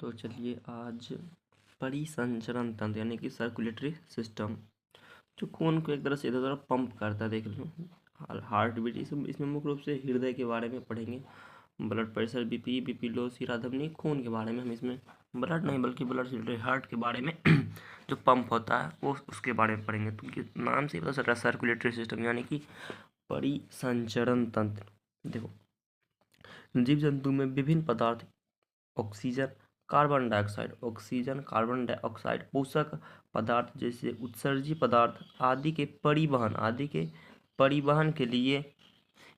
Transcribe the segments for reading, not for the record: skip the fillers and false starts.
तो चलिए आज परिसंचरण तंत्र यानी कि सर्कुलेटरी सिस्टम जो खून को एक तरह से इधर उधर पंप करता है। देख लो हार्ट बीट इसमें मुख्य रूप से हृदय के बारे में पढ़ेंगे। ब्लड प्रेशर, बीपी लो, सीरा धमनी, खून के बारे में हम इसमें ब्लड नहीं बल्कि ब्लड सिलेंडर हार्ट के बारे में जो पंप होता है वो उसके बारे में पढ़ेंगे। तो उनके नाम से पता चल रहा है सर्कुलेटरी सिस्टम यानी कि परिसंचरण तंत्र। देखो जीव जंतु में विभिन्न पदार्थ ऑक्सीजन, कार्बन डाइऑक्साइड, पोषक पदार्थ जैसे उत्सर्जी पदार्थ आदि के परिवहन के लिए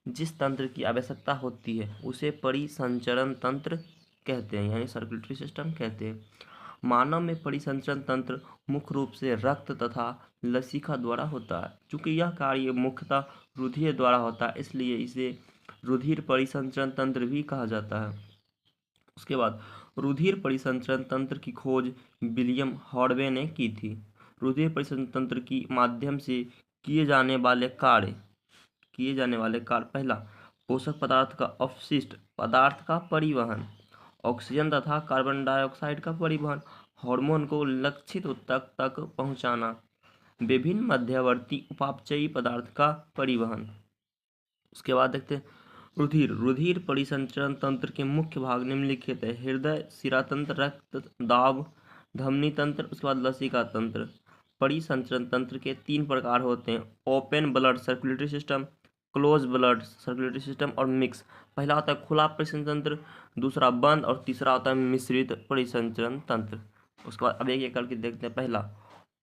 जिस तंत्र की आवश्यकता होती है उसे परिसंचरण तंत्र कहते हैं यानी सर्कुलेटरी सिस्टम कहते हैं। मानव में परिसंचरण तंत्र मुख्य रूप से रक्त तथा लसिका द्वारा होता है। चूंकि यह कार्य मुख्यतः रुधिर द्वारा होता है इसलिए इसे रुधिर परिसंचरण तंत्र भी कहा जाता है। उसके बाद रुधिर परिसंचरण तंत्र की खोज विलियम हॉर्वे ने की थी। रुधिर परिसंचरण तंत्र के माध्यम से किए जाने वाले कार्य पहला, पोषक पदार्थ का अपशिष्ट पदार्थ का परिवहन, ऑक्सीजन तथा कार्बन डाइऑक्साइड का परिवहन, हार्मोन को लक्षित ऊतक तक पहुंचाना, विभिन्न मध्यवर्ती उपापचयी पदार्थ का परिवहन। उसके बाद देखते हैं रुधिर परिसंचरण तंत्र के मुख्य भाग निम्नलिखित है। हृदय शिरा तंत्र, रक्त दाब, धमनी तंत्र, उसके बाद लसिका तंत्र। परिसंचरण तंत्र के 3 प्रकार होते हैं, open blood circulatory system, close blood circulatory system और मिक्स। पहला होता है खुला परिसंचरण तंत्र, दूसरा बंद और तीसरा होता है मिश्रित परिसंचरण तंत्र। उसके बाद अब एक करके देखते हैं। पहला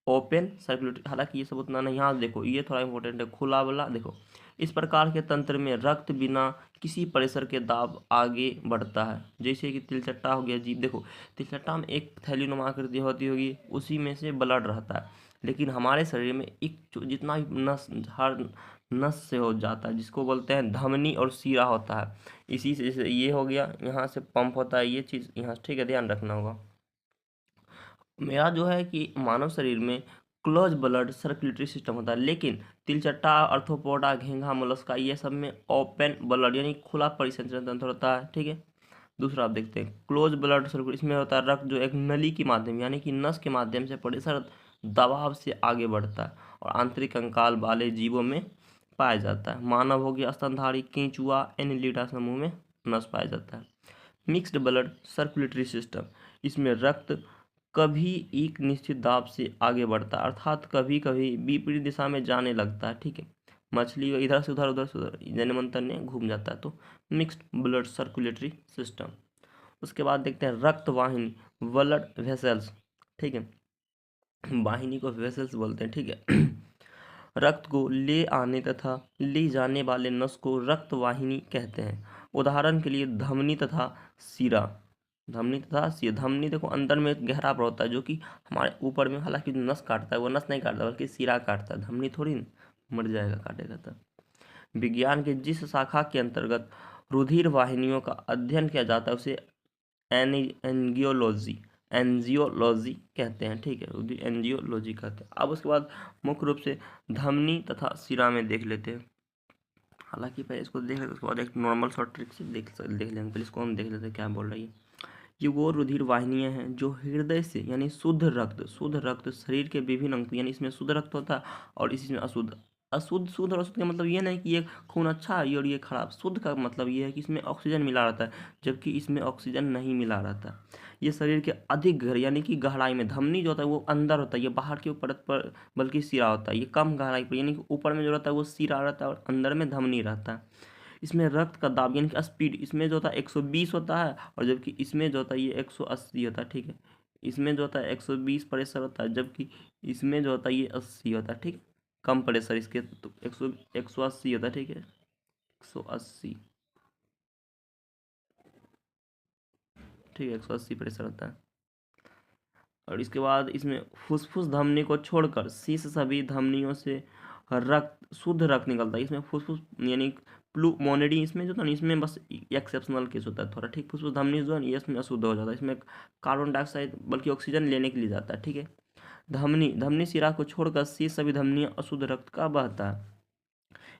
ओपन सर्कुलेटरी, हालांकि ये सब उतना नहीं, यहाँ देखो ये थोड़ा इंपॉर्टेंट है। खुला वाला देखो, इस प्रकार के तंत्र में रक्त बिना किसी प्रेशर के दाब आगे बढ़ता है। जैसे कि तिलचट्टा हो गया जीव, देखो तिलचट्टा में एक थैलीनुमा आकृति होती होगी, उसी में से ब्लड रहता है। लेकिन हमारे शरीर में एक जितना भी नस हर नस से हो जाता है जिसको बोलते हैं धमनी और सीरा होता है। इसी से जैसे ये हो गया, यहाँ से पंप होता है ये चीज़ यहाँ, ठीक है, ध्यान रखना होगा। मेरा जो है कि मानव शरीर में क्लोज ब्लड सर्कुलेटरी सिस्टम होता है, लेकिन तिलचट्टा, अर्थोपोडा, घेंघा, मोलस्का ये सब में ओपन ब्लड यानी खुला परिसंचरण तंत्र होता है, ठीक है। दूसरा आप देखते हैं क्लोज ब्लड सर्कुलेटरी, इसमें होता है रक्त जो एक नली के माध्यम यानी कि नस के माध्यम से प्रेशर दबाव से आगे बढ़ता है और आंतरिक कंकाल वाले जीवों में पाया जाता है। मानव हो गया स्तनधारी, केंचुआ, एनिलिडा समूह में नस पाया जाता है। मिक्स्ड ब्लड सर्कुलेटरी सिस्टम, इसमें रक्त कभी एक निश्चित दाब से आगे बढ़ता है अर्थात कभी कभी विपरीत दिशा में जाने लगता है, ठीक है। मछली इधर से उधर जनमंतर ने घूम जाता है, तो मिक्स्ड ब्लड सर्कुलेटरी सिस्टम। उसके बाद देखते हैं रक्त वाहिनी, ब्लड वेसल्स, ठीक है, वाहिनी को वेसल्स बोलते हैं, ठीक है। रक्त को ले आने तथा ले जाने वाले नस को रक्त वाहिनी कहते हैं। उदाहरण के लिए धमनी तथा सिरा। धमनी देखो अंदर में गहरा पर होता है जो कि हमारे ऊपर में, हालांकि नस काटता है वो नस नहीं काटता बल्कि सिरा काटता है, धमनी थोड़ी मर जाएगा काटेगा। तब विज्ञान के जिस शाखा के अंतर्गत रुधिर वाहिनियों का अध्ययन किया जाता है उसे एंजियोलॉजी कहते हैं, ठीक है, एंजियोलॉजी कहते हैं। अब उसके बाद मुख्य रूप से धमनी तथा सिरा में देख लेते हैं। हालांकि पहले इसको देख लेते उसके बाद एक नॉर्मल शॉर्ट ट्रिक से देख लेंगे। पहले इसको हम देख लेते हैं क्या बोल रही है। ये वो रुधिर वाहिनियाँ हैं जो हृदय से यानी शुद्ध रक्त शरीर के विभिन्न अंग, यानी इसमें शुद्ध रक्त होता है और इसमें शुद्ध और अशुद्ध का मतलब ये नहीं कि ये खून अच्छा है और ये खराब। शुद्ध का मतलब ये है कि इसमें ऑक्सीजन मिला रहता है जबकि इसमें ऑक्सीजन नहीं मिला रहता। ये शरीर के अधिक गहर यानी कि गहराई में, धमनी जो होता है वो अंदर होता है, ये बाहर के ऊपर पर बल्कि सिरा होता है। ये कम गहराई पर यानी कि ऊपर में जो रहता है वो सिरा रहता है और अंदर में धमनी रहता है। इसमें रक्त का दाब यानी कि स्पीड, इसमें जो होता है 120 होता है और जबकि इसमें जो होता है ये 180 होता है, ठीक है। इसमें जो होता है 120 प्रेशर होता है जबकि इसमें जो होता है ये 80 होता है, ठीक है। कम प्रेशर इसके, तो 180 होता है, ठीक है, 180, ठीक है, 180 प्रेशर होता है। और इसके बाद इसमें फुसफुस धमनी को छोड़कर शेष सभी धमनियों से शुद्ध रक्त निकलता है। इसमें फुसफुस यानी प्लूमोनरी इसमें जो था ना, इसमें बस एक्सेप्शनल केस होता है थोड़ा, ठीक। फुसफुस धमनी जो है ये इसमें अशुद्ध हो जाता है, इसमें कार्बन डाइऑक्साइड बल्कि ऑक्सीजन लेने के लिए जाता है, ठीक है। धमनी सिरा को छोड़कर शेष सभी धमनियाँ अशुद्ध रक्त का बहता है।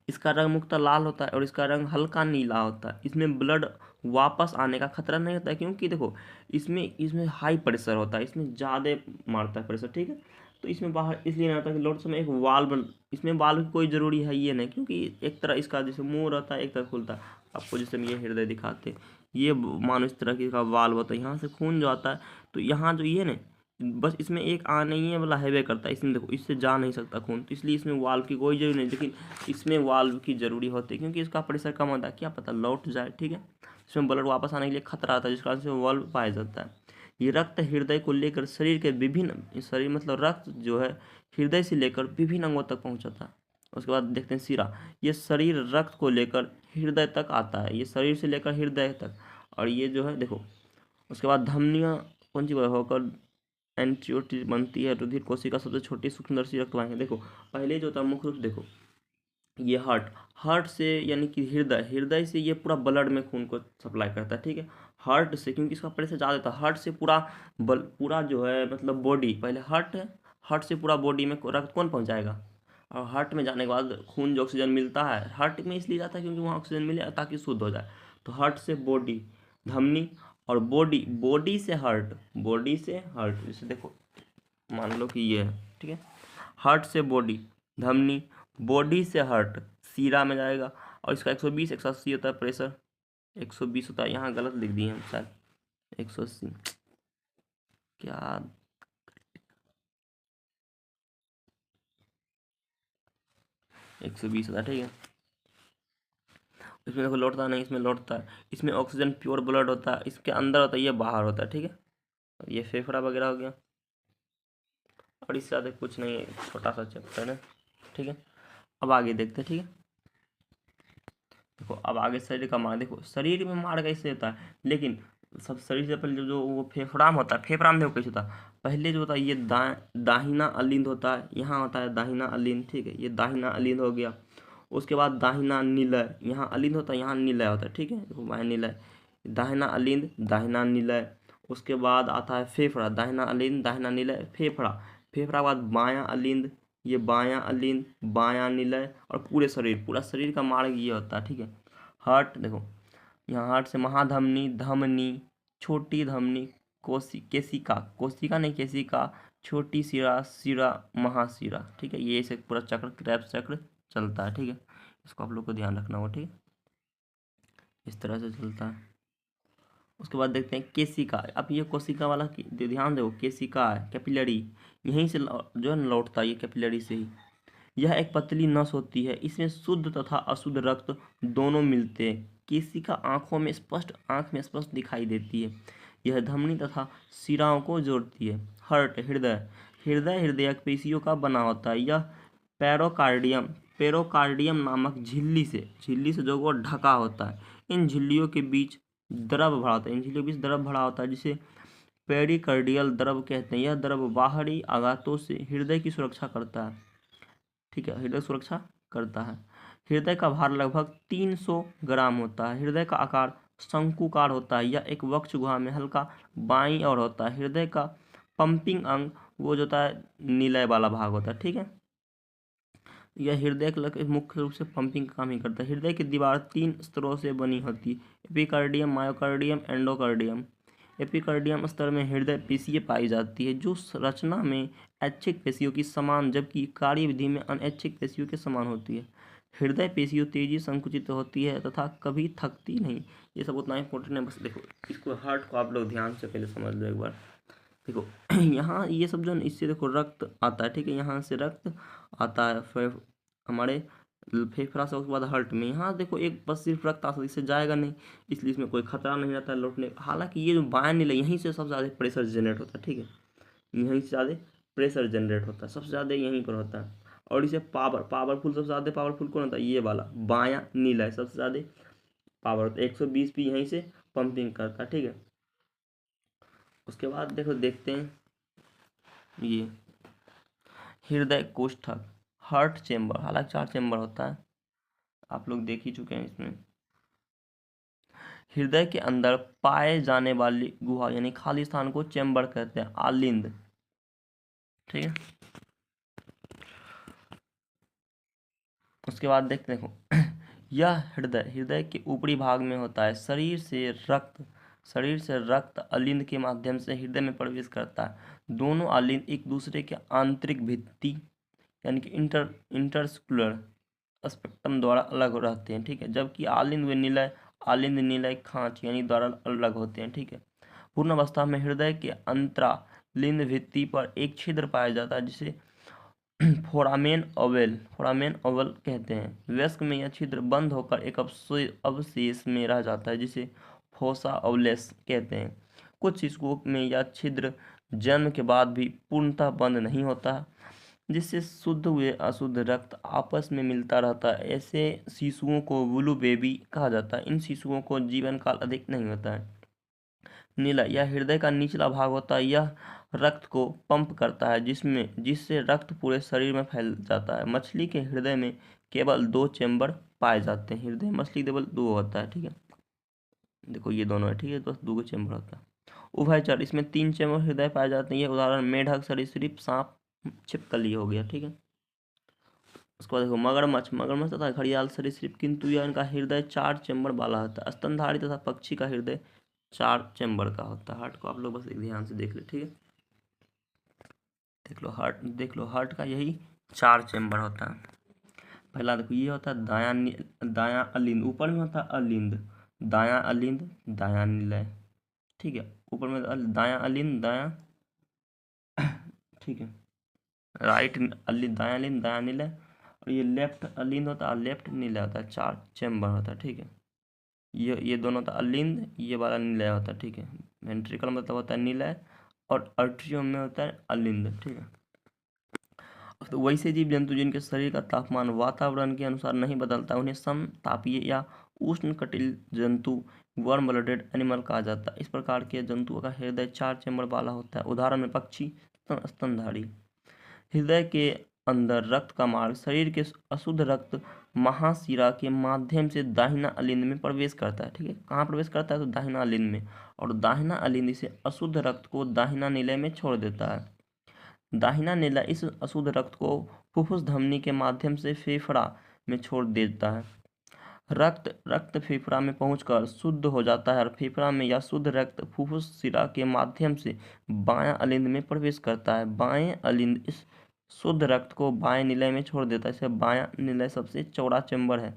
इसका रंग मुख्यतः लाल होता है और इसका रंग हल्का नीला होता है। इसमें ब्लड वापस आने का खतरा नहीं होता है, क्योंकि देखो इसमें इसमें हाई प्रेशर होता है, इसमें ज़्यादा मारता है प्रेशर, ठीक है। तो इसमें बाहर इसलिए नहीं आता कि लौटते समय एक वाल्व, इसमें वाल्व की कोई ज़रूरी है ये नहीं, क्योंकि एक तरह इसका जैसे मुंह रहता है एक तरह खुलता है। आपको जैसे हम ये हृदय दिखाते हैं, ये मानो इस तरह की का वाल्व होता है, यहाँ से खून जो आता है तो यहाँ जो ये ना बस इसमें एक आ नहीं है वाला हैवे करता है, इसमें देखो इससे जा नहीं सकता खून, तो इसलिए इसमें वाल्व की कोई जरूरी नहीं, लेकिन इसमें वाल्व की ज़रूरी होती है क्योंकि इसका प्रेशर कम होता है, क्या पता लौट जाए, ठीक है। इसमें ब्लड वापस आने के लिए खतरा आता है, जिस कारण से वाल्व पाया जाता है। ये रक्त हृदय को लेकर शरीर के विभिन्न, शरीर मतलब रक्त जो है हृदय से लेकर विभिन्न अंगों तक पहुंचाता है। उसके बाद देखते हैं शिरा, ये शरीर रक्त को लेकर हृदय तक आता है, ये शरीर से लेकर हृदय तक। और ये जो है देखो, उसके बाद धमनियाँ कौन सी होकर एंटीओटी बनती है, रुधिर कोशिका सबसे छोटी सूक्ष्मदर्शी रक्तवाहिनी। देखो पहले जो था मुख्य रूप से देखो ये हार्ट से यानी कि हृदय से ये पूरा ब्लड में खून को सप्लाई करता है, ठीक है। हार्ट से क्योंकि इसका प्रेशर ज़्यादा था, हार्ट से पूरा पूरा जो है मतलब बॉडी, पहले हार्ट है, हार्ट से पूरा बॉडी में रक्त कौन पहुंचाएगा, और हार्ट में जाने के बाद खून जो ऑक्सीजन मिलता है हार्ट में इसलिए जाता है क्योंकि वहाँ ऑक्सीजन मिले ताकि शुद्ध हो जाए। तो हार्ट से बॉडी, धमनी, और बॉडी से हार्ट, जैसे देखो मान लो कि ये है, ठीक है। हार्ट से बॉडी, धमनी, बॉडी से हार्ट, सीरा में जाएगा। और इसका 120 180 होता है प्रेशर, 120 होता है, यहाँ गलत लिख दिए हम शायद, 180 क्या, 120 होता है, ठीक है। इसमें देखो लौटता नहीं, इसमें लौटता है, इसमें ऑक्सीजन प्योर ब्लड होता है, इसके अंदर होता है, ये बाहर होता है, ठीक है। ये फेफड़ा वगैरह हो गया, और इससे ज़्यादा कुछ नहीं है, छोटा सा चैप्टर है, ठीक है। अब आगे देखते हैं, ठीक है। देखो अब आगे शरीर का मार, देखो शरीर में मार कैसे होता है, लेकिन सब शरीर से पहले जो वो फेफड़ा में होता है, फेफड़ा में देखो कैसे होता है, पहले जो होता है ये दाहिना अलिंद होता है, यहाँ होता है दाहिना अलिंद, ठीक है, ये दाहिना अलिंद हो गया। उसके बाद दाहिना निलय, यहाँ अलिंद होता है, यहाँ निलय होता है, ठीक है, देखो वहाँ निलय, दाहिना अलिंद दाहिना निलय। उसके बाद आता है फेफड़ा, दाहिना अलिंद दाहिना निलय, फेफड़ा, फेफड़ा के बाद बायां अलिंद, ये बायां अलिंद बायां निलय, और पूरा शरीर का मार्ग ये होता है, ठीक है। हार्ट देखो, यहाँ हार्ट से महाधमनी, धमनी, छोटी धमनी, केशिका, कोशिका नहीं केशिका, छोटी सिरा, सिरा, महासिरा, ठीक है। ये ऐसे पूरा चक्र क्रैप्स चक्र चलता है, ठीक है। इसको आप लोग को ध्यान रखना होगा, ठीक है, इस तरह से चलता है। उसके बाद देखते हैं केशिका, अब ये कोशिका वाला ध्यान दो, केशिका है कैपिलरी, यहीं से जो है लौटता है, ये कैपिलरी से ही। यह एक पतली नस होती है, इसमें शुद्ध तथा अशुद्ध रक्त दोनों मिलते हैं। केशिका आँख में स्पष्ट दिखाई देती है। यह धमनी तथा शिराओं को जोड़ती है। हार्ट हृदय पेशियों का बना होता है। यह पेरोकार्डियम नामक झिल्ली से जो वो ढका होता है। इन झिल्लियों के बीच द्रव भरा होता है जिसे पेरिकार्डियल द्रव कहते हैं। यह द्रव बाहरी आघातों से हृदय की सुरक्षा करता है, ठीक है, हृदय सुरक्षा करता है। हृदय का भार लगभग 300 ग्राम होता है। हृदय का आकार शंकुकार होता है। यह एक वक्ष गुहा में हल्का बाईं ओर होता है। हृदय का पंपिंग अंग वो जो होता है निलय वाला भाग होता है, ठीक है। यह हृदय के मुख्य रूप से पंपिंग का काम ही करता है। हृदय की दीवार 3 स्तरों से बनी होती है, एपिकार्डियम, मायोकार्डियम, एंडोकार्डियम। एपिकार्डियम स्तर में हृदय पेशियाँ पाई जाती है जो रचना में ऐच्छिक पेशियों की समान जबकि कार्यविधि में अनैच्छिक पेशियों के समान होती है। हृदय पेशियों तेजी संकुचित होती है तथा कभी थकती नहीं। ये सब उतना इंपॉर्टेंट है, बस देखो इसको हार्ट को आप लोग ध्यान से पहले समझ लो एक बार। देखो यहाँ ये सब जो इससे देखो रक्त आता है, ठीक है, यहाँ से रक्त आता है हमारे फेफड़ा से, उसके बाद हार्ट में। यहाँ देखो एक बस सिर्फ रक्त आता है, इससे जाएगा नहीं, इसलिए इसमें कोई खतरा नहीं रहता है लौटने। हालांकि ये जो बायां नीला यहीं से सबसे ज़्यादा प्रेशर जनरेट होता है, ठीक है, यहीं से ज़्यादा प्रेशर जनरेट होता है, सबसे ज़्यादा यहीं पर होता है। और इसे पावरफुल सबसे ज़्यादा पावरफुल कौन होता है, ये वाला बायां नीला है, सबसे ज़्यादा पावर होता है। 120 भी यहीं से पंपिंग करता है, ठीक है। उसके बाद देखो देखते हैं ये हृदय कोष्ठक, हार्ट चेम्बर, हालांकि 4 चेम्बर होता है, आप लोग देख ही चुके हैं इसमें। हृदय के अंदर पाए जाने वाली गुहा यानी खाली स्थान को चेम्बर कहते हैं, आलिंद, ठीक है। उसके बाद देखते देखो यह हृदय के ऊपरी भाग में होता है। शरीर से रक्त अलिंद के माध्यम से हृदय में प्रवेश करता है। दोनों अलिंद एक दूसरे के आंतरिक भित्ति यानी कि इंटरस्कुलर स्पेक्ट्रम द्वारा अलग रहते हैं, ठीक है। जबकि आलिंद निलय खांच यानी द्वारा अलग होते हैं, ठीक है। पूर्ण अवस्था में हृदय के अंतरालिंद भित्ति पर एक छिद्र पाया जाता है जिसे फोरामेन ओवल कहते हैं। वयस्क में यह छिद्र बंद होकर एक अवशेष में रह जाता है जिसे फोसा ओवलेस कहते हैं। कुछ शिशुओं में यह छिद्र जन्म के बाद भी पूर्णतः बंद नहीं होता, जिससे शुद्ध व अशुद्ध रक्त आपस में मिलता रहता है। ऐसे शिशुओं को ब्लू बेबी कहा जाता है। इन शिशुओं को जीवन काल अधिक नहीं होता है। नीला, यह हृदय का निचला भाग होता है। यह रक्त को पंप करता है जिससे रक्त पूरे शरीर में फैल जाता है। मछली के हृदय में केवल 2 चेंबर पाए जाते हैं। हृदय मछली केवल 2 होता है, ठीक है। देखो ये दोनों है, ठीक है, बस 2 चेंबर होता है। उभयचर, इसमें 3 चेंबर हृदय पाए जाते हैं। ये उदाहरण मेढक, सरीसृप, सांप, छिपकली हो गया, ठीक है। उसके बाद देखो मगरमच्छ तथा घड़ियाल सरीसृप, किंतु यह इनका हृदय 4 चेंबर वाला होता है। स्तनधारी तथा पक्षी का हृदय 4 चेंबर का होता है। हार्ट को आप लोग बस एक ध्यान से देख ले, ठीक है। देख लो हार्ट का यही 4 चेंबर होता है। पहला देखो ये होता है दायां अलिंद, ऊपर में होता है अलिंद, दायां अलिंद, दायां निलय, ठीक है। ऊपर में दायां अलिंद, दायां, ठीक है, राइट अलिंद, दायां अलिंद, दायां निलय, और ये लेफ्ट अलिंद होता है, लेफ्ट निलय होता है। 4 चेंबर होता है, ठीक है। ये दोनों होता है अलिंद, ये वाला निलय होता है, ठीक है। वेंट्रिकल मतलब होता है निलय और आर्टरियम में होता है अलिंद, ठीक है। तो वैसे जीव जंतु जिनके शरीर का तापमान वातावरण के अनुसार नहीं बदलता उन्हें समतापीय या उष्णकटिल जंतु वार्म ब्लडेड एनिमल कहा जाता है। इस प्रकार के जंतुओं का हृदय 4 चेंबर वाला होता है। उदाहरण में पक्षी, स्तनधारी। हृदय के अंदर रक्त का मार्ग शरीर के अशुद्ध रक्त महाशिरा के माध्यम से दाहिना अलिंद में प्रवेश करता है, ठीक है। कहाँ प्रवेश करता है? तो दाहिना अलिंद में, और दाहिना अलिंद इसे अशुद्ध रक्त को दाहिना निलय में छोड़ देता है। दाहिना निलय इस अशुद्ध रक्त को फुफ्फुस धमनी के माध्यम से फेफड़ा में छोड़ देता है। रक्त फेफड़ा में पहुंचकर शुद्ध हो जाता है और फेफड़ा में यह शुद्ध रक्त फुफ्फुस शिरा के माध्यम से बायां अलिंद में प्रवेश करता है। बाएं अलिंद इस शुद्ध रक्त को बाएं निलय में छोड़ देता है। इसे बायां निलय सबसे चौड़ा चेंबर है।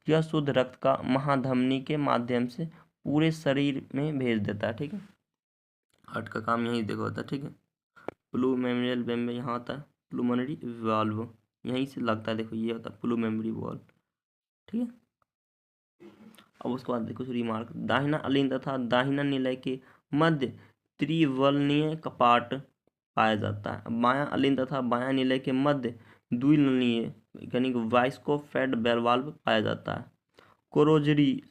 यह शुद्ध रक्त का महाधमनी के माध्यम से पूरे शरीर में भेज देता है, ठीक है। हार्ट का काम यही देखो होता है, ठीक है। प्लूमेमोरियल वेम में यहाँ होता है प्लूमोनरी वाल्व, यहीं से लगता है। देखो ये होता है प्लूमेमोरी वाल्व, ठीक है। अब उसके बाद देखो रिमार्क, दाहिना अलिंद तथा दाहिना निलय के मध्य त्रिवलनीय कपाट पाया जाता है। बायां अलिंद तथा बायां निलय के मध्य द्विनलीय यानी कि वाइस्कोफेड वाल्व पाया जाता है। कोरोजरी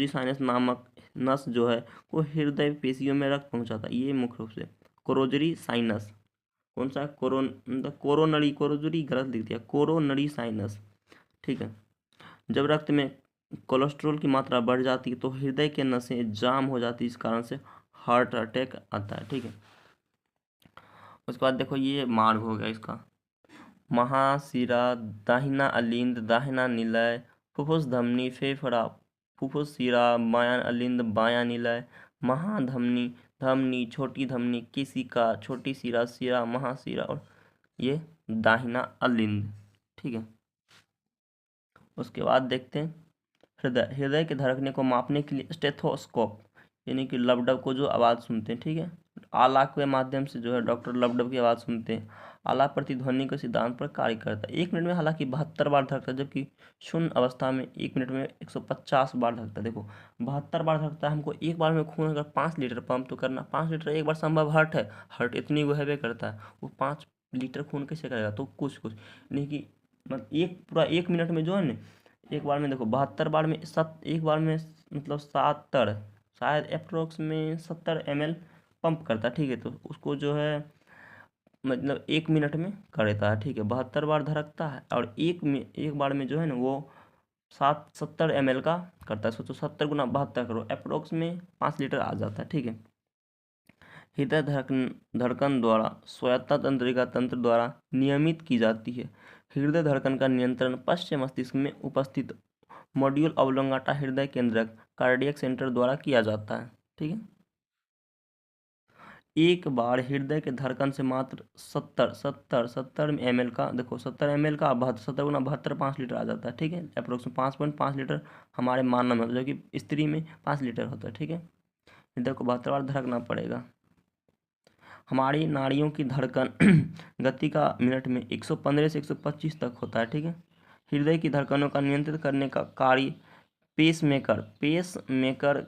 साइनस नामक नस जो है वो हृदय पेशियों में रक्त पहुंचाता है। ये मुख्य रूप से कोरोजरी साइनस, कौन सा? कोरोनरी गलत लिख दिया, कोरोनरी साइनस, ठीक है। जब रक्त में कोलेस्ट्रॉल की मात्रा बढ़ जाती है तो हृदय के नसें जाम हो जाती है, इस कारण से हार्ट अटैक आता है, ठीक है। उसके बाद देखो ये मार्ग हो गया इसका, महाशिरा, दाहिना अलिंद, दाहिना निलय, फुफ्फुस धमनी, फेफड़ा, फुफ्फुस शिरा, बायां अलिंद, बायां निलय, धमनी, छोटी धमनी, केशिका, छोटी शिरा, महाशिरा, और ये दाहिना अलिंद, ठीक है। उसके बाद देखते हैं हृदय के धड़कने को मापने के लिए स्टेथोस्कोप यानी कि लबडब को जो आवाज़ सुनते हैं, ठीक है। आला के माध्यम से जो है डॉक्टर लबडब की आवाज़ सुनते हैं। आला प्रतिध्वनि के सिद्धांत पर कार्य करता है। 1 मिनट में हालांकि 72 बार धड़कता है, जबकि शून्य अवस्था में 1 मिनट में 150 बार धड़कता है। देखो 72 बार धड़कता है। हमको एक बार में खून अगर 5 लीटर पंप तो करना, 5 लीटर एक बार संभव हार्ट इतनी वहबे करता है, वो 5 लीटर खून कैसे करेगा? तो कुछ नहीं कि मतलब पूरा 1 मिनट में जो है ना, एक बार में देखो 72 बार में एक बार में मतलब 70 शायद अप्रोक्स में 70 ml पंप करता है, ठीक है। तो उसको जो है मतलब 1 मिनट में कर देता है, ठीक है। 72 बार धड़कता है और एक बार में जो है ना वो 70 ml का करता है। सोचो 70 × 72 करो, अप्रोक्स में 5 लीटर आ जाता है, ठीक है। हृदय धड़कन द्वारा स्वायत्ता तंत्रिका तंत्र द्वारा नियमित की जाती है। हृदय धड़कन का नियंत्रण पश्च मस्तिष्क में उपस्थित मॉड्यूल ऑब्लोंगाटा हृदय केंद्रक कार्डियक सेंटर द्वारा किया जाता है। ठीक है, एक बार हृदय के धड़कन से मात्र 70 ml का, देखो 70 ml का 70 गुना 72 5 लीटर आ जाता है। ठीक है, अप्रोक्सीमेट 5.5 लीटर हमारे मानव में होता है, जो कि स्त्री में 5 लीटर होता है। ठीक है, हृदय को 72 बार धड़कना पड़ेगा। हमारी नाड़ियों की धड़कन गति का मिनट में 115 से 125 तक होता है। ठीक है, हृदय की धड़कनों का नियंत्रित करने का कार्य पेस मेकर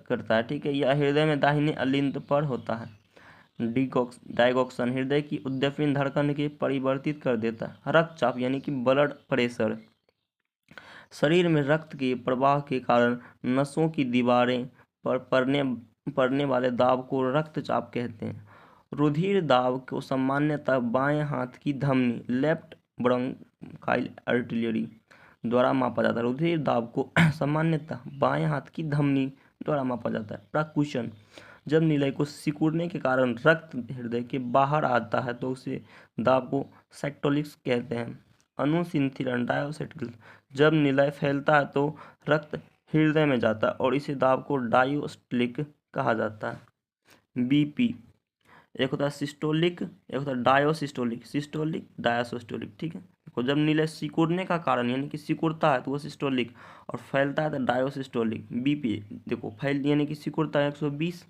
करता है। ठीक है, यह हृदय में दाहिने अलिंद पर होता है। डायगोक्सन हृदय की उद्दीपन धड़कन के परिवर्तित कर देता है। रक्तचाप यानी कि ब्लड प्रेशर, शरीर में रक्त के प्रवाह के कारण नसों की दीवारें पर पड़ने वाले दाब को रक्तचाप कहते हैं। रुधिर दाब को सामान्यतः बाएं हाथ की धमनी लेफ्ट ब्रोंकाइल आर्टरी द्वारा मापा जाता है। रुधिर दाब को सामान्यतः बाएं हाथ की धमनी द्वारा मापा जाता है। प्रकुशन, जब निलय को सिकुड़ने के कारण रक्त हृदय के बाहर आता है तो उसे दाब को साइटोलिक्स कहते हैं। अनुसिंथिलन डायोस्टेटिक, जब निलय फैलता है तो रक्त हृदय में जाता है और इसे दाब को डायोस्टेलिक कहा जाता है। बीपी, एक होता है सिस्टोलिक, एक होता है डायोसिस्टोलिक, सिस्टोलिक डायोसिस्टोलिक। ठीक है, देखो जब निलय सिकुड़ने का कारण यानी कि सिकुड़ता है तो वो सिस्टोलिक, और फैलता है तो डायोसिस्टोलिक। बीपी देखो फैल यानी कि सिकुड़ता है 120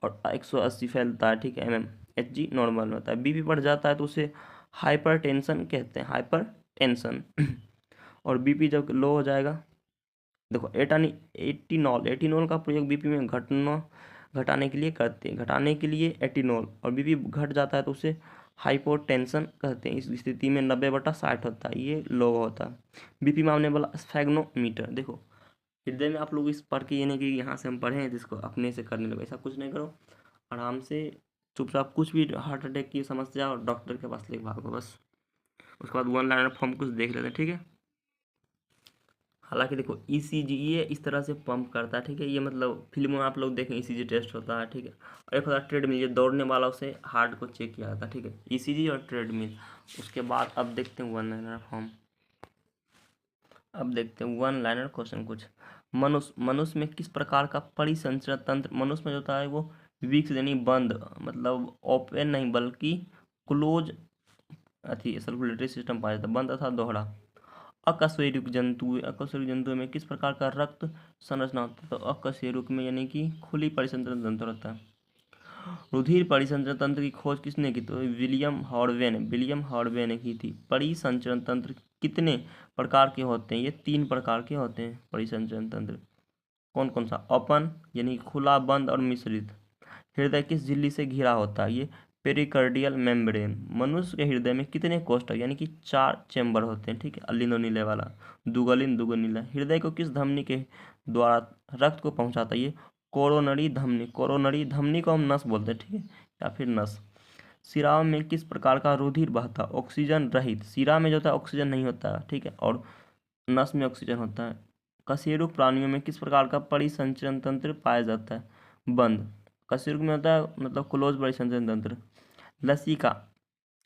और 180 फैलता है। ठीक है, mm Hg नॉर्मल में होता है। बीपी बढ़ जाता है तो उसे हाइपरटेंशन कहते हैं, हाइपरटेंशन। और बीपी जब लो हो जाएगा, देखो एटिनॉल का प्रयोग बीपी में घटाने के लिए करते हैं, घटाने के लिए एटिनॉल, और बीपी घट जाता है तो उसे हाइपोटेंशन कहते हैं। इस स्थिति में 90/60 होता है, ये लो होता है। बीपी मापने वाला स्फेग्नोमीटर, देखो हृदय में आप लोग इस पढ़ के ये नहीं कि यहाँ से हम पढ़े हैं जिसको अपने से करने लगे, ऐसा कुछ नहीं करो। आराम से चुपचाप कुछ भी हार्ट अटैक की समस्या और डॉक्टर के पास लेके भागो बस। उसके बाद वन लाइनर फॉर्म कुछ देख लेते हैं। ठीक है, हालांकि देखो ईसीजी ये इस तरह से पंप करता है। ठीक है, ये मतलब फिल्मों में आप लोग देखें ईसीजी टेस्ट होता है। ठीक है, और एक होता है ट्रेडमिल, ये दौड़ने वाला उसे हार्ट को चेक किया जाता है। ठीक है, ईसीजी और ट्रेडमिल। उसके बाद अब देखते हैं वन लाइनर फॉर्म। अब देखते हैं वन लाइनर क्वेश्चन कुछ। मनुष्य में किस प्रकार का परिसंचरण तंत्र, मनुष्य में जो होता है वो विक्स यानी बंद, मतलब ओपन नहीं बल्कि क्लोज सर्कुलेटरी सिस्टम पाया जाता है, बंद तथा दोहरा। अकशेरुक जंतु में किस प्रकार का रक्त संरचना होता है, तो अकशेरुक में यानी कि खुली परिसंचरण तंत्र होता है। रुधिर परिसंचरण तंत्र की खोज किसने की, तो विलियम हॉर्वेन ने की थी। परिसंचरण तंत्र कितने प्रकार के होते हैं, ये 3 प्रकार के होते हैं परिसंचरण तंत्र। कौन कौन सा, ओपन यानी खुला, बंद और मिश्रित। हृदय किस झिल्ली से घिरा होता है, ये पेरिकार्डियल मेम्ब्रेन। मनुष्य के हृदय में कितने कोष्ठक यानी कि 4 चैम्बर होते हैं। ठीक है, अलिंद और नीले वाला, दुगलिन दुगुनीला। हृदय को किस धमनी के द्वारा रक्त को पहुंचाता है, ये कोरोनरी धमनी को हम नस बोलते हैं। ठीक है, या फिर नस। सिराओं में किस प्रकार का रुधिर बहता है, ऑक्सीजन रहित। सिरा में जो होता है ऑक्सीजन नहीं होता है। ठीक है, और नस में ऑक्सीजन होता है। कशेरुक प्राणियों में किस प्रकार का परिसंचरण तंत्र पाया जाता है, बंद। कशेरुक में होता है मतलब क्लोज परिसंचरण तंत्र। लसिका,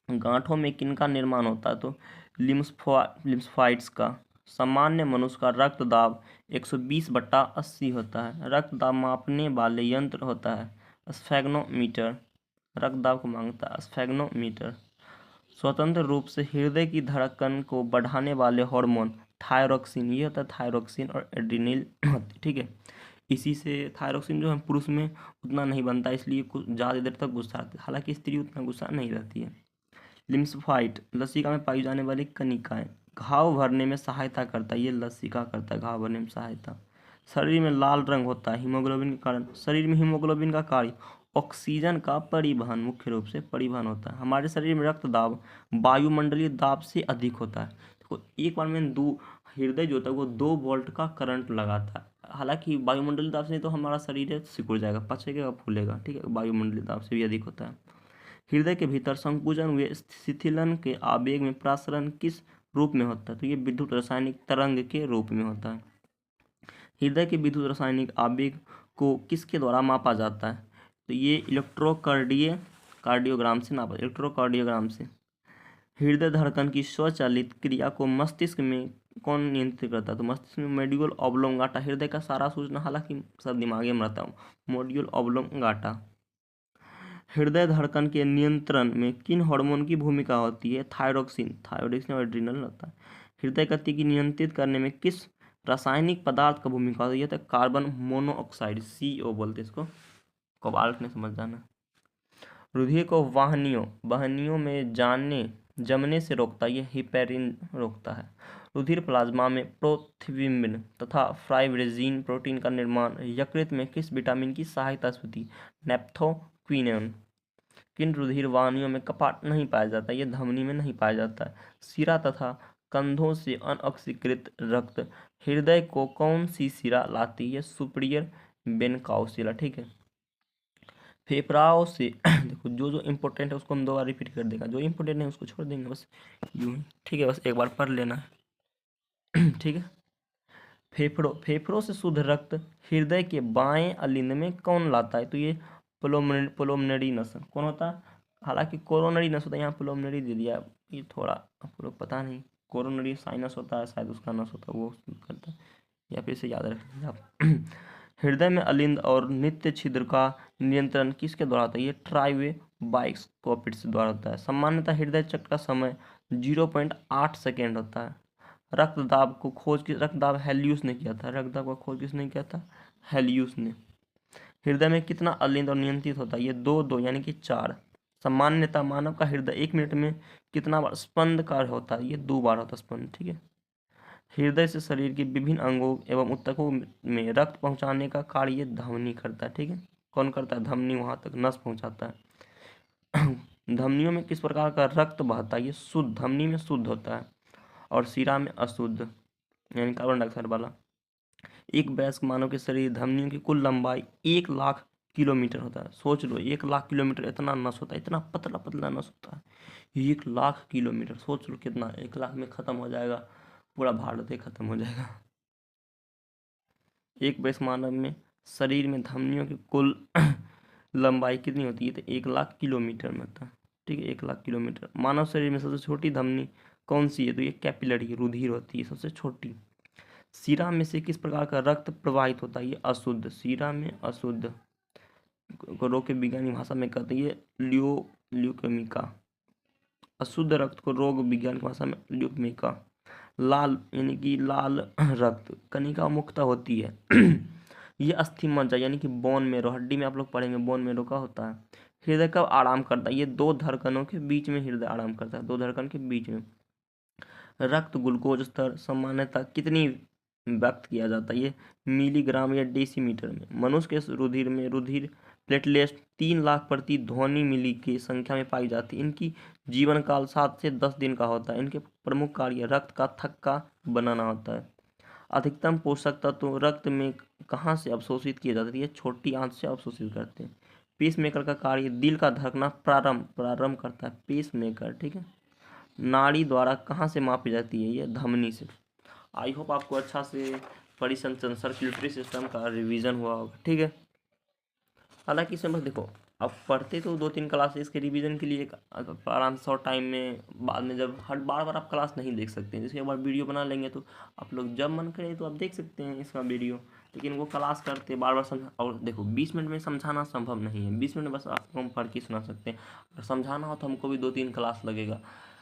गांठों में किनका निर्माण होता है, तो लिम्फोसाइट्स का। सामान्य मनुष्य का रक्त दाब 120/80 होता है। रक्त दाब मापने वाले यंत्र होता है स्फेग्नोमीटर, रक्त दाब को मांगता है स्फेग्नोमीटर। स्वतंत्र रूप से हृदय की धड़कन को बढ़ाने वाले हार्मोन थायरोक्सिन, ये होता है थायरोक्सिन और एड्रिनल होती। ठीक है, इसी से थायरोक्सिन जो है पुरुष में उतना नहीं बनता, इसलिए कुछ ज़्यादा देर तक गुस्सा रहती है, हालांकि स्त्री उतना गुस्सा नहीं रहती है। लिम्फोसाइट, लसिका में पाई जाने वाली कनिकाएं, घाव भरने में सहायता करता है, ये लसिका करता है घाव भरने में सहायता। शरीर में लाल रंग होता है हीमोग्लोबिन के कारण। शरीर में हीमोग्लोबिन का कार्य ऑक्सीजन का परिवहन, मुख्य रूप से परिवहन होता है। हमारे शरीर में रक्त दाब वायुमंडलीय दाब से अधिक होता है। देखो एक बार में हृदय जो होता है वो 2 वोल्ट का करंट लगाता है, हालांकि वायुमंडलीय दाब से नहीं तो हमारा शरीर सिकुड़ जाएगा, पचेगा, फूलेगा। ठीक है, वायुमंडलीय दाब से भी अधिक होता है। हृदय के भीतर संकुचन हुए शिथिलन के आवेग में प्रसारण किस रूप में होता है, तो ये विद्युत रासायनिक तरंग के रूप में होता है। हृदय के विद्युत रासायनिक आवेग को किसके द्वारा मापा जाता है, तो ये कार्डियोग्राम से नापा, इलेक्ट्रोकार्डियोग्राम से। हृदय धड़कन की स्वचालित क्रिया को मस्तिष्क में कौन नियंत्रित करता है? तो मस्तिष्क में मेड्यूल ऑब्लोंगाटा, हृदय का सारा सूचना हालांकि सब दिमागे में रहता हूँ, मेड्यूल ऑब्लोंगाटा। हृदय धड़कन के नियंत्रण में किन हार्मोन की भूमिका होती है? थायरोक्सिन और एड्रिनल होता है। हृदय गति की नियंत्रित करने में किस रासायनिक पदार्थ का भूमिका होती है? तो कार्बन मोनोऑक्साइड, CO बोलते हैं इसको, कोबाल्ट ने समझ जाना। रुधिर को वाहिनियों में जमने से रोकता है, ये हिपेरिन रोकता है। रुधिर प्लाज्मा में प्रोथ्रोम्बिन तथा फाइब्रिनोजन प्रोटीन का निर्माण यकृत में किस विटामिन की सहायता से होती है? नेप्थोक्विनोन। किन रुधिर वाहिनियों में कपाट नहीं पाया जाता? ये धमनी में नहीं पाया जाता है। सिरा तथा कंधों से अनऑक्सीकृत रक्त हृदय को कौन सी सिरा लाती है? सुपीरियर वेन कावा, ठीक है। फेफड़ाओं से देखो जो इम्पोर्टेंट है उसको हम 2 बार रिपीट कर देगा, जो इम्पोर्टेंट है उसको छोड़ देंगे बस यूँ ही, ठीक है। बस एक बार पढ़ लेना है ठीक है। फेफड़ों से शुद्ध रक्त हृदय के बाएं अलिंद में कौन लाता है? तो ये पुलोमनरी नस कौन होता है? हालांकि कोरोनरी नस होता है, यहाँ पुलोमनरी दे दिया, ये थोड़ा आपको लोग पता नहीं, कोरोनरी साइनस होता है शायद, उसका नस होता है वो करता है, या फिर से याद रखेंगे आप हृदय में अलिंद और नित्य छिद्र का नियंत्रण किसके द्वारा होता है? ये ट्राइवे बाइस्कोपिड से द्वारा होता है। सामान्यतः हृदय चक्र का समय 0.8 सेकेंड होता है। रक्तदाब हेलियस ने किया था। रक्तदाब का खोज किसने किया था? हेलियस ने। हृदय में कितना अलिंद और नियंत्रित होता है? ये 2 यानी कि 4। सामान्यतः मानव का हृदय 1 मिनट में कितना बार स्पंद कार्य होता है? ये 2 बार होता है स्पंद, ठीक है। हृदय से शरीर के विभिन्न अंगों एवं ऊतकों में रक्त पहुंचाने का कार्य ये धमनी करता है, ठीक है। कौन करता है? धमनी वहां तक नस पहुंचाता है धमनियों में किस प्रकार का रक्त बहता है? ये शुद्ध, धमनी में शुद्ध होता है और शिरा में अशुद्ध, यानी कार्बन डाइऑक्साइड वाला। एक वयस्क मानव के शरीर धमनियों की कुल लंबाई 1 लाख किलोमीटर होता है। सोच लो 1 लाख किलोमीटर इतना नस होता है, इतना पतला पतला नस होता है 1 लाख किलोमीटर। सोच लो कितना, 1 लाख में खत्म हो जाएगा, पूरा भारत ही खत्म हो जाएगा। एक वयस्क मानव में शरीर में धमनियों की कुल लंबाई कितनी होती है? तो 1 लाख किलोमीटर में होता है, ठीक है, 1 लाख किलोमीटर। मानव शरीर में सबसे छोटी धमनी कौन सी है? तो ये कैपिलरी, रुधिर होती है सबसे छोटी। शिरा में से किस प्रकार का रक्त प्रवाहित होता है? ये अशुद्ध, शिरा में अशुद्ध को रोग के वैज्ञानिक भाषा में कहते हैं ये ल्यूकेमिका। अशुद्ध रक्त को रोग विज्ञान की भाषा में ल्यूकेमिका। लाल यानी कि लाल रक्त कणिका मुक्त होती है ये अस्थि मज्जा यानी कि बोन मेरो, हड्डी में आप लोग पढ़ेंगे बोन मेरो का होता है। हृदय कब आराम करता है? ये 2 धड़कनों के बीच में हृदय आराम करता है, 2 धड़कन के बीच में। रक्त ग्लूकोज स्तर सामान्यतः कितनी व्यक्त किया जाता है? ये मिलीग्राम या डेसीमीटर में। मनुष्य के रुधिर में रुधिर प्लेटलेट्स 3 लाख प्रति ध्वनि मिली की संख्या में पाई जाती है। इनकी जीवन काल 7 से 10 दिन का होता है। इनके प्रमुख कार्य रक्त का थक्का बनाना होता है। अधिकतम पोषक तत्व रक्त में कहाँ से अवशोषित किए जाते हैं? ये छोटी आंत से अवशोषित करते हैं। पेस मेकर का कार्य दिल का धड़कना प्रारंभ करता है, पेस मेकर, ठीक है। नाड़ी द्वारा कहाँ से मापी जाती है? ये धमनी से। आई होप आपको अच्छा से परिसंचरण सर्कुलेटरी सिस्टम का रिवीजन हुआ होगा, ठीक है। हालांकि इसमें बस देखो, अब पढ़ते तो 2-3 क्लास इसके रिवीजन के लिए आराम से शॉर्ट टाइम में, बाद में जब हर बार आप क्लास नहीं देख सकते हैं, इसके बाद वीडियो बना लेंगे तो आप लोग जब मन करे तो आप देख सकते हैं इसका वीडियो। लेकिन वो क्लास करते बार समझा, और देखो 20 मिनट में समझाना संभव नहीं है, 20 मिनट बस आपको हम पढ़ के सुना सकते हैं। अगर समझाना हो तो हमको भी 2-3 क्लास लगेगा।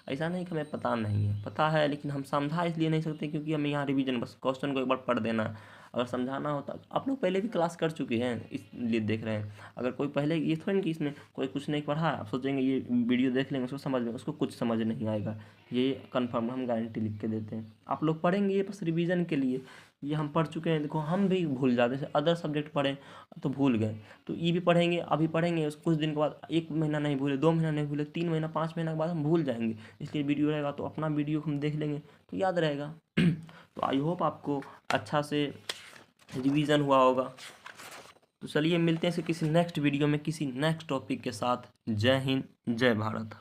ऐसा नहीं कि हमें पता नहीं है, पता है, लेकिन हम समझा इसलिए नहीं सकते क्योंकि हमें यहाँ रिवीजन, बस क्वेश्चन को एक बार पढ़ देना है। अगर समझाना होता, आप लोग पहले भी क्लास कर चुके हैं इसलिए देख रहे हैं। अगर कोई पहले, ये थोड़ी ना कि इसमें कोई कुछ नहीं पढ़ा है, आप सोचेंगे ये वीडियो देख लेंगे उसको समझ में, उसको कुछ समझ नहीं आएगा, ये कंफर्म हम गारंटी लिख के देते हैं। आप लोग पढ़ेंगे ये बस रिवीजन के लिए, ये हम पढ़ चुके हैं। देखो हम भी भूल जाते हैं, अदर सब्जेक्ट पढ़े तो भूल गए, तो ये भी पढ़ेंगे, अभी पढ़ेंगे, कुछ दिन के बाद 1 महीना नहीं भूले, 2 महीना नहीं भूले, 3 महीना 5 महीना के बाद हम भूल जाएंगे। इसलिए वीडियो रहेगा तो अपना वीडियो हम देख लेंगे तो याद रहेगा तो आई होप आपको अच्छा से रिवीजन हुआ होगा। तो चलिए मिलते हैं किसी नेक्स्ट वीडियो में किसी नेक्स्ट टॉपिक के साथ। जय हिंद, जय भारत।